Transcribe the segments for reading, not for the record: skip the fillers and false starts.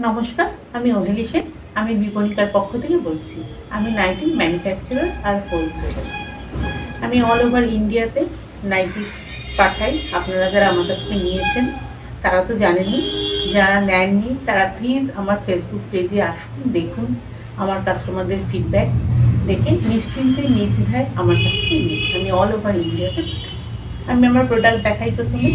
নমস্কার, আমি অহিলি শেখ। আমি বিপণিকার পক্ষ থেকে বলছি। আমি নাইটি ম্যানুফ্যাকচারার আর হোলসেলার। আমি অল ওভার ইন্ডিয়াতে নাইটি পাঠাই। আপনারা যারা আমার কাছ থেকে নিয়েছেন তারা তো জানেনই, যারা নেননি তারা প্লিজ আমার ফেসবুক পেজে আসুন, দেখুন আমার কাস্টমারদের ফিডব্যাক দেখে নিশ্চিন্তে নির্দ্বিধায় আমার কাছ থেকে নিন। আমি অল ওভার ইন্ডিয়াতে পাঠাই। আমি আমার প্রোডাক্ট দেখাই। প্রথমে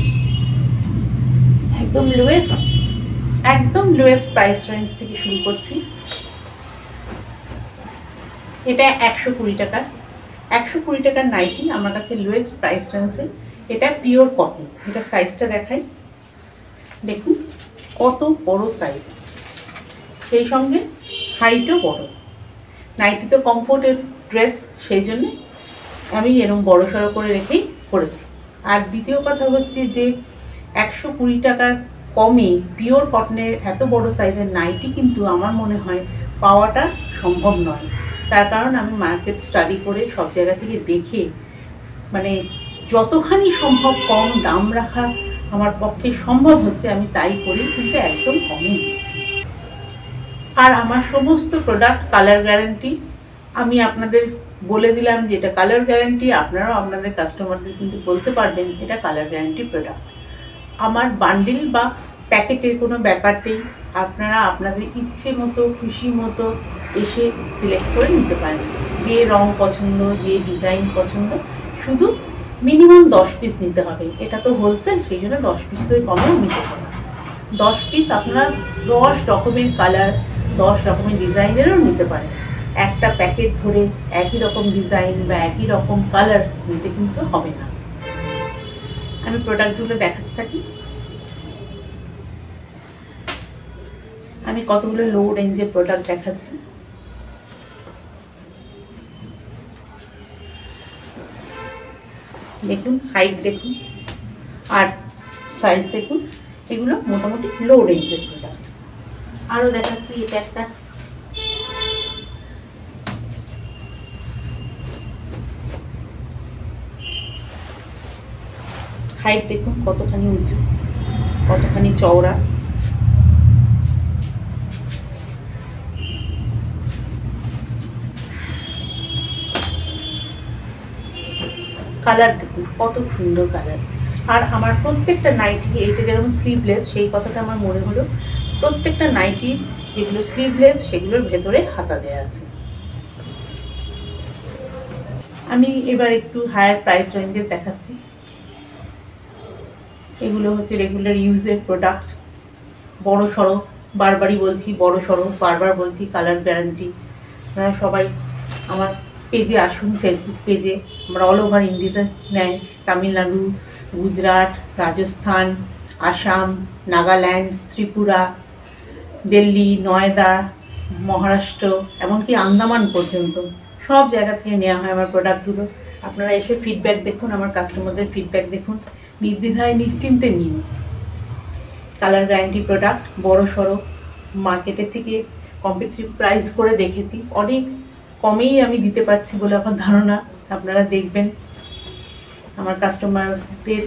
একদম লোয়েস্ট প্রাইস রেঞ্জ থেকে শুরু করছি। এটা 120 টাকার 120 টাকার নাইটি আমার কাছে লোয়েস্ট প্রাইস রেঞ্জে। এটা পিওর কটন। এটা সাইজটা দেখাই, দেখুন কত বড় সাইজ, সেই সঙ্গে হাইটও বড়। নাইটি তো কমফোর্টের ড্রেস, সেই জন্য আমি এরকম বড় সড়ো করে রেখেই করেছি। আর দ্বিতীয় কথা হচ্ছে যে 120 টাকার কমে পিওর কটনের এত বড় সাইজের নাইটি কিন্তু আমার মনে হয় পাওয়াটা সম্ভব নয়। তার কারণ আমি মার্কেট স্টাডি করে সব জায়গা থেকে দেখে মানে যতখানি সম্ভব কম দাম রাখা আমার পক্ষে সম্ভব হচ্ছে আমি তাই করি, কিন্তু একদম কমে দিচ্ছি। আর আমার সমস্ত প্রোডাক্ট কালার গ্যারান্টি। আমি আপনাদের বলে দিলাম যে এটা কালার গ্যারান্টি। আপনারাও আপনাদের কাস্টমারদের কিন্তু বলতে পারবেন এটা কালার গ্যারান্টি প্রোডাক্ট। আমার বান্ডিল বা প্যাকেটের কোনো ব্যাপার নেই। আপনারা আপনাদের ইচ্ছে মতো খুশি মতো এসে সিলেক্ট করে নিতে পারেন, যে রং পছন্দ, যে ডিজাইন পছন্দ। শুধু মিনিমাম 10 পিস নিতে হবে। এটা তো হোলসেল, সেই জন্য 10 পিসের কমেও নিতে হবে। 10 পিস আপনারা 10 রকমের কালার, 10 রকমের ডিজাইনেরও নিতে পারেন। একটা প্যাকেট ধরে একই রকম ডিজাইন বা একই রকম কালার নিতে কিন্তু হবে না। আমি প্রোডাক্টগুলো দেখাতে থাকি। আমি কতগুলো লো রেঞ্জের প্রোডাক্ট দেখাচ্ছি। দেখুন হাইট দেখুন আর সাইজ দেখুন, এগুলো মোটামুটি লো রেঞ্জের প্রোডাক্ট। আরও দেখাচ্ছি, এটা একটা হাইট দেখুন কতখানি উঁচু, কতখানি চওড়া। কালার দেখুন কত সুন্দর কালার। আর আমার প্রত্যেকটা নাইটি, এইটা যেরকম স্লিভলেস, সেই কথাটা আমার মনে হলো, প্রত্যেকটা নাইটি যেগুলো স্লিভলেস সেগুলোর ভেতরে হাতা দেওয়া আছে। আমি এবার একটু হায়ার প্রাইস রেঞ্জের দেখাচ্ছি। এগুলো হচ্ছে রেগুলার ইউজের প্রোডাক্ট, বড় সড়ো, বারবারই বলছি বড় সড়ো, বারবার বলছি কালার গ্যারান্টি। আপনারা সবাই আমার পেজে আসুন, ফেসবুক পেজে। আমরা অল ওভার ইন্ডিয়াতে নেয়, তামিলনাড়ু, গুজরাট, রাজস্থান, আসাম, নাগাল্যান্ড, ত্রিপুরা, দিল্লি, নয়ডা, মহারাষ্ট্র, এমনকি আন্দামান পর্যন্ত সব জায়গা থেকে নেওয়া হয় আমার প্রোডাক্টগুলো। আপনারা এসে ফিডব্যাক দেখুন, আমার কাস্টমারদের ফিডব্যাক দেখুন, নির্দ্বিধায় নিশ্চিন্তে নিন। কালার গ্যারান্টি প্রোডাক্ট, বড় সড়ো, মার্কেটের থেকে কম্পিটিটিভ প্রাইস করে দেখেছি, অনেক কমেই আমি দিতে পারছি বলে আমার ধারণা। আপনারা দেখবেন, আমার কাস্টমারদের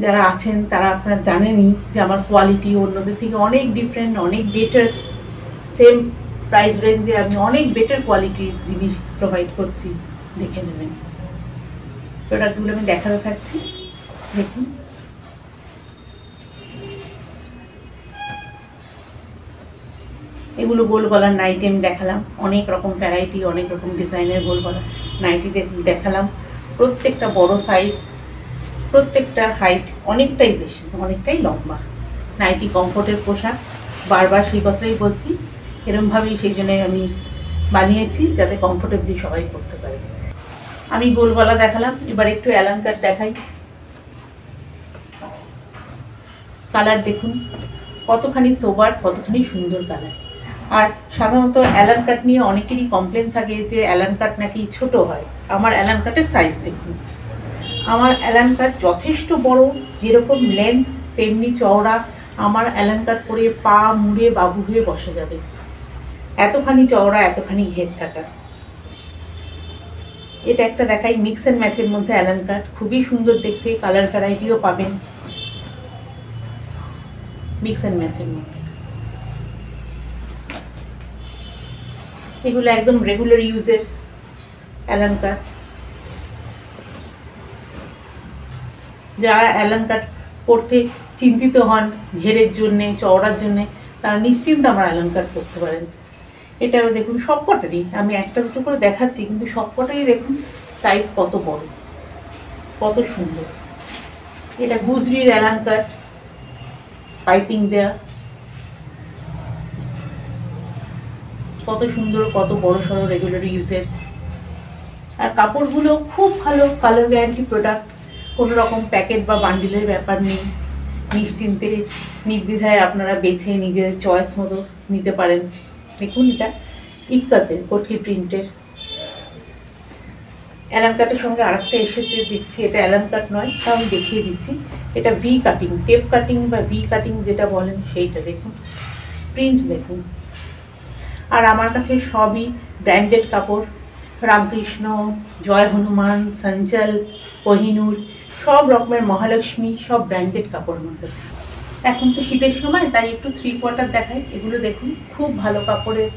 যারা আছেন তারা আপনারা জানেনই যে আমার কোয়ালিটি অন্যদের থেকে অনেক ডিফারেন্ট, অনেক বেটার। সেম প্রাইস রেঞ্জে আমি অনেক বেটার কোয়ালিটির জিনিস প্রোভাইড করছি, দেখে নেবেন। প্রোডাক্টগুলো আমি দেখাতে থাকছি, দেখুন। এগুলো গোল গলার নাইটি আমি দেখালাম, অনেক রকম ভ্যারাইটি, অনেক রকম ডিজাইনের গোল গলার নাইটি দেখালাম। প্রত্যেকটা বড় সাইজ, প্রত্যেকটার হাইট অনেকটাই বেশি, অনেকটাই লম্বা। নাইটি কমফোর্টের পোশাক, বারবার সেই কথাই বলছি। এরমভাবেই সেই জন্য আমি বানিয়েছি যাতে কমফোর্টেবলি সবাই পরতে পারে। আমি গোল গলা দেখালাম, এবার একটু অ্যালান কাট দেখাই। কালার দেখুন কতখানি সোবার, কতখানি সুন্দর কালার। আর সাধারণত অ্যালান কাট নিয়ে অনেকেরই কমপ্লেন থাকে যে অ্যালান কাট নাকি ছোট হয়। আমার অ্যালান কাটের সাইজ দেখুন, আমার অ্যালান কাট যথেষ্ট বড়, যেরকম লেন্থ তেমনি চওড়া। আমার অ্যালান কাট পরে পা মুড়ে বাবু হয়ে বসা যাবে, এতখানি চওড়া, এতখানি ঘের থাকা। এটা একটা দেখাই, মিক্স অ্যান্ড ম্যাচের মধ্যে অ্যালান কাট, খুবই সুন্দর দেখতে। কালার ভ্যারাইটিও পাবেন মিক্স অ্যান্ড ম্যাচের মধ্যে। এগুলো একদম রেগুলার ইউজের অ্যালান কাট। যারা অ্যালান কাট পরতে চিন্তিত হন ঘেরের জন্যে, চওড়ার জন্যে, তারা নিশ্চিন্ত আমার অ্যালান কাট করতে পারেন। এটাও দেখুন সবকটারই, আমি একটা দুটো করে দেখাচ্ছি, কিন্তু সবকটারই দেখুন সাইজ কত বড়, কত সুন্দর। এটা গুজরির অ্যালান কাট, পাইপিং দেয়া, কত সুন্দর, কত বড় সড়ো, রেগুলার ইউজের। আর কাপড়গুলো খুব ভালো, কালার গ্যারান্টি প্রোডাক্ট, কোনো রকম প্যাকেট বা বান্ডিলের ব্যাপার নেই। নিশ্চিন্তে নির্দ্বিধায় আপনারা বেছে নিজের চয়েস মতো নিতে পারেন। দেখুন এটা ইক্কাতের কঠি প্রিন্টের অ্যালান কাটের সঙ্গে আরেকটা এসেছে, দেখছি এটা অ্যালান কাট নয়, তা আমি দেখিয়ে দিচ্ছি। এটা ভি কাটিং, টেপ কাটিং বা ভি কাটিং যেটা বলেন সেইটা। দেখুন প্রিন্ট দেখুন। আর আমার কাছে সবই ব্র্যান্ডেড কাপড়, রামকৃষ্ণ, জয় হনুমান, সঞ্চল, কোহিনুর, সব রকমের, মহালক্ষ্মী, সব ব্র্যান্ডেড কাপড় আমার কাছে। এখন তো শীতের সময়, তাই একটু 3 কোয়ার্টার দেখাই। এগুলো দেখুন খুব ভালো কাপড়ের,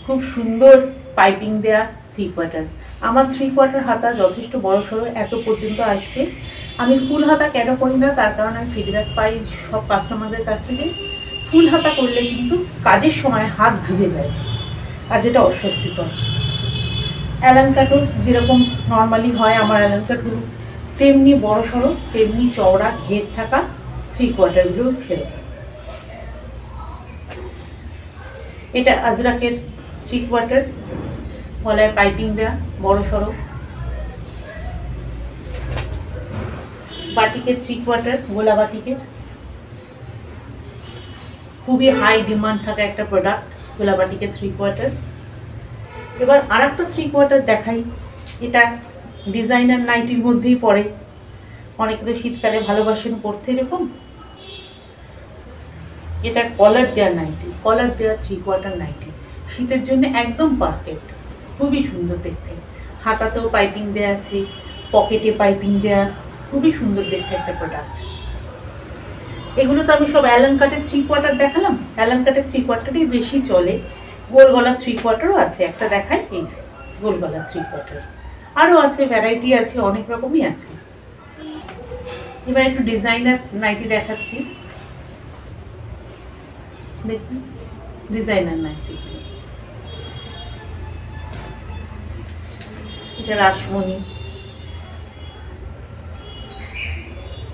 খুব সুন্দর পাইপিং দেয়া 3 কোয়ার্টার। আমার 3 কোয়ার্টার হাতা যথেষ্ট বড় সড়ো, এত পর্যন্ত আসবে। আমি ফুল হাতা কেন করি না, তার কারণ আমি ফিডব্যাক পাই সব কাস্টমারদের কাছ থেকে, ফুল হাতা করলে কিন্তু কাজের সময় হাত ভিজে যায়, আর যেটা অস্বস্তিকর। অ্যালান কাটও যেরকম নর্মালি হয় আমার অ্যালান কাটগুলো, তেমনি বড় সড়ো, তেমনি চওড়া ঘের থাকা 3 কোয়ার্টারগুলো সেরকম। এটা আজরাকের 3 কোয়ার্টার, গলায় পাইপিং দেওয়া, বড় সড়ো। বাটিকের 3 কোয়ার্টার, গোলা বাটিকের, খুবই হাই ডিমান্ড থাকা একটা প্রোডাক্ট গোলা বাটিকের 3 কোয়ার্টার। এবার আর একটা 3 কোয়ার্টার দেখাই। এটা ডিজাইনার নাইটির মধ্যেই পড়ে, অনেকে তো শীতকালে ভালোবাসেন পরতে এরকম। এটা কলার দেওয়া নাইটি, কলার দেওয়া 3 কোয়ার্টার নাইটি, শীতের জন্য একদম পারফেক্ট, খুবই সুন্দর দেখতে। হাতাতেও পাইপিং দেওয়া আছে, পকেটে পাইপিং দেওয়া, খুবই সুন্দর দেখতে একটা প্রোডাক্ট। এগুলো তো আমি সব অ্যালান কাটের 3 কোয়ার্টার দেখালাম। অ্যালান কাটের 3 কোয়ার্টারই বেশি চলে, গোল গলা 3 কোয়ার্টারও আছে, একটা দেখাই, এই যে গোল গলা 3 কোয়ার্টার। আরও আছে, ভ্যারাইটি আছে, অনেক রকমই আছে। এবার একটু ডিজাইনার নাইটি দেখাচ্ছি, দেখুন ডিজাইনার নাইটি। এটা রাসমণি,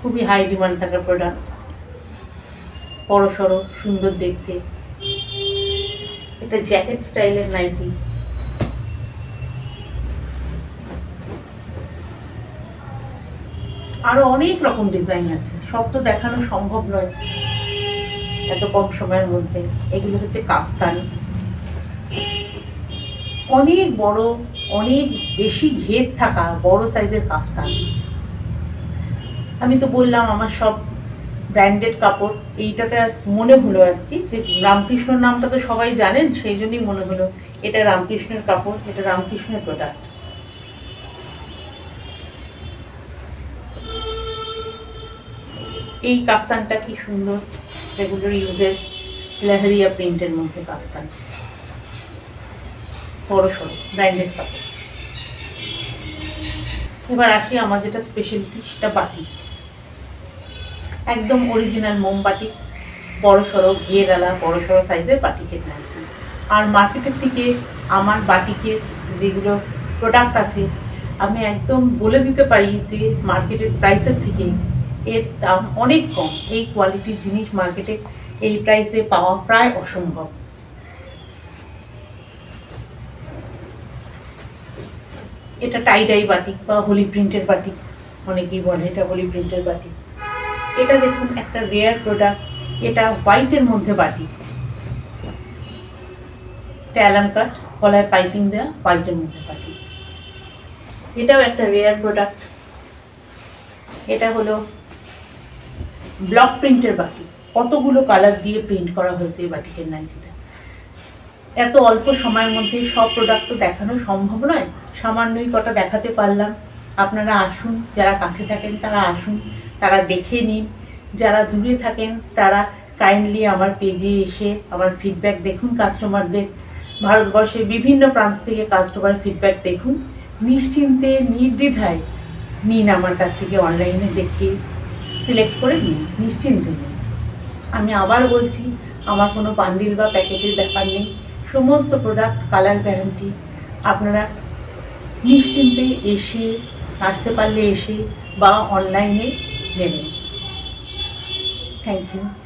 খুবই হাই ডিমান্ড থাকা প্রোডাক্ট, বড় সড়ো, সুন্দর দেখতে। এটা জ্যাকেট স্টাইলের নাইটি, আরো অনেক রকম ডিজাইন আছে, সব তো দেখানো সম্ভব নয় এত কম সময়ের মধ্যে। এগুলো হচ্ছে কাফতান, অনেক বড়, অনেক বেশি ঘের থাকা বড় সাইজের কাফতান। আমি তো বললাম আমার সব ব্র্যান্ডেড কাপড়। এইটাতে মনে হলো আর কি যে রামকৃষ্ণর নামটা তো সবাই জানেন, সেই জন্যই মনে হলো এটা রামকৃষ্ণের কাপড়, এটা রামকৃষ্ণের প্রোডাক্ট। এই কাফতানটা কি সুন্দর, রেগুলার ইউজের লেহেরিয়া প্রিন্টের মধ্যে কাফতান, বড় সড়ো ব্র্যান্ডেড কাপড়। এবার আসি আমার যেটা স্পেশালিটি, সেটা বাটি, একদম অরিজিনাল মোমবাটি, বড় সড়ো ঘেরালা, বড় সড়ো সাইজের বাটিকের নাইটি। আর মার্কেটের থেকে আমার বাটিকের যেগুলো প্রোডাক্ট আছে, আমি একদম বলে দিতে পারি যে মার্কেটের প্রাইসের থেকে এর দাম অনেক কম। এই কোয়ালিটির জিনিস মার্কেটে এই প্রাইসে পাওয়া প্রায় অসম্ভব। এটা টাইডাই বাটিক বা হোলি প্রিন্টের বাটিক, অনেকেই বলে এটা হোলি প্রিন্টের বাটিক। এটা দেখুন একটা রেয়ার প্রোডাক্ট, এটা হোয়াইটের মধ্যে বাটিক, এটা অ্যালান কাট, গলায় পাইপিং দেওয়া, হোয়াইটের মধ্যে বাটিক। এটাও একটা রেয়ার প্রোডাক্ট। এটা হলো ব্লক প্রিন্টের বাটিক, কতগুলো কালার দিয়ে প্রিন্ট করা হয়েছে এই বাটিকের নাইটিটা। এত অল্প সময়ের মধ্যে সব প্রোডাক্ট তো দেখানো সম্ভব নয়, সামান্যই কটা দেখাতে পারলাম। আপনারা আসুন, যারা কাছে থাকেন তারা আসুন, তারা দেখে নিন। যারা দূরে থাকেন তারা কাইন্ডলি আমার পেজে এসে আমার ফিডব্যাক দেখুন কাস্টমারদের, ভারতবর্ষের বিভিন্ন প্রান্ত থেকে কাস্টমার ফিডব্যাক দেখুন, নিশ্চিন্তে নির্দ্বিধায় নিন আমার কাছ থেকে, অনলাইনে দেখে সিলেক্ট করে নিন, নিশ্চিন্তে নিন। আমি আবার বলছি, আমার কোনো বান্ডিল বা প্যাকেটের ব্যাপার নেই, সমস্ত প্রোডাক্ট কালার গ্যারান্টি। আপনারা নিশ্চিন্তে এসে, আসতে পারলে এসে বা অনলাইনে নেবেন। Thank you.